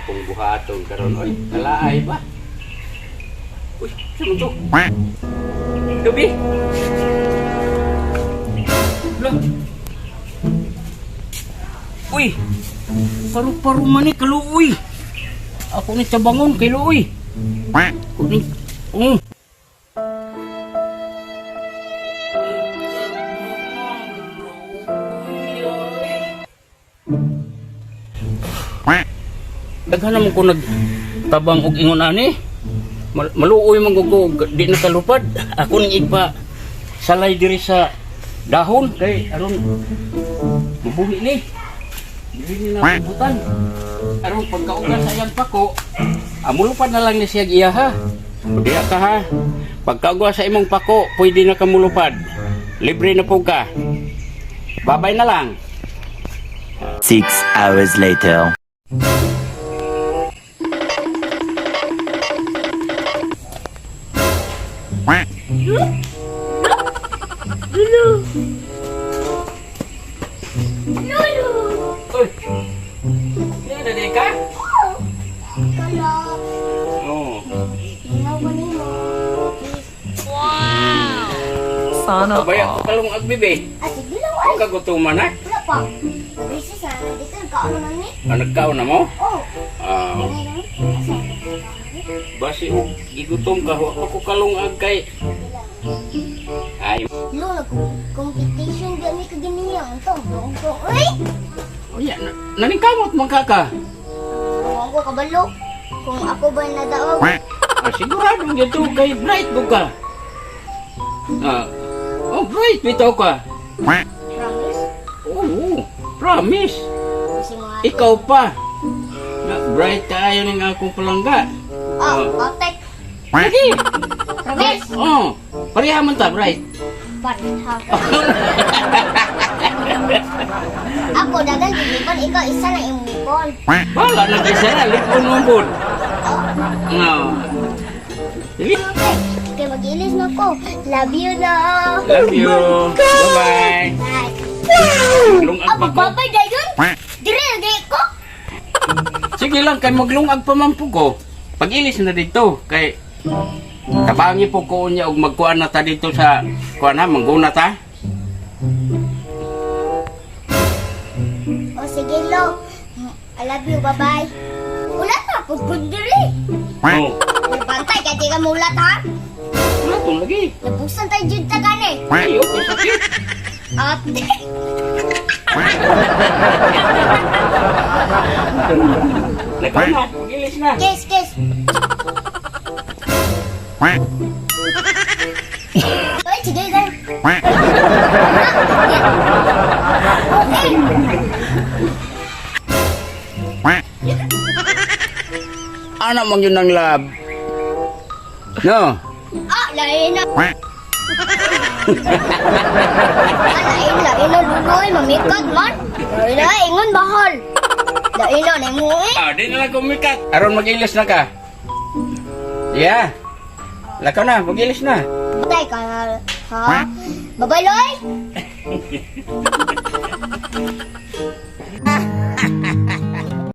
akong buhaton karon. Oy, kalaay ba? Uy, saan to? Gabi. Lang. Uy, paru-paru man ni kaluoy. Ako ni tabangon kay luoy. Ako ni daghan naman ko nagtabang og ingon ani. Maluoy man ko di nakalupad. Ako ning igpa salay diri sa dahon kay aron mabuhi ni. Dili na butan. Aron pagkauga sa iyang pako, amulupad na lang ni siya iya ha. Diya ka ha. Pagkauga sa imong pako, pwede na kamulupad. Libre na po ka. Babay na lang. 6 hours later. Uy. Ni ada deka? Kalau Oh. tinggal ni mo. Sana Kabaya ko kalong agbibe. Asik bilang Ang kagutuman ha. kenapa? Bisa sana dito kau naman ni. Nagkaw na mo? Oh. Ah, basi og gigutom ka ho. Ako kalong ag kay. Ay, Lu nak competition dia ni keganiyang tu. Dong. Oi. oh ya, naningkamot man ka ka. Kung ako kabalo. Kung ako ba nadaog. Ah, sigurado gitu kay bright ko ka. Ah, oh bright bitaw ka. Promise. Oo, promise. Kasi mga Ikaw pa. Na bright kaayo ning akong palangga. Oh, otek. Lagi. Promise. Oh, pareha man ta bright. But ako dagan gibon ikaw isa na imupon. Wala na kaysa na lipon mo bud. No. Dili. Kaya mag-ilis na ko. Love you na. Love you. Bye-bye. Bye. Lungag Abo pa ko. babay dayon. Dire lagi ko. Sige lang kay maglungag pa man po ko. Pag-ilis na dito kay tabangi po ko unya og magkuan na ta dito sa kuan ha mangguna ta. O sige lo. I love you. Bye-bye. Ulat na. Pudpud diri. Oh. Bantay kaya di ka mulat ha. Wala to lagi. Nabusan tayo dyan ta gani. Ay, okay sakit. Ate. Nagkuan na, pag-ilis na. Kiss. Oy, sige gan. Ano man yun ang lab? No. Ah, lain na. Lain na lunoy, mamikat man. Lain ngon bahal. Lain na na mo eh. Ah, di na lang kumikat. Aron mag-ilis na ka. Yeah. Lakaw na, mag-ilis na. Batay ka na. Ha? Babay, Loy!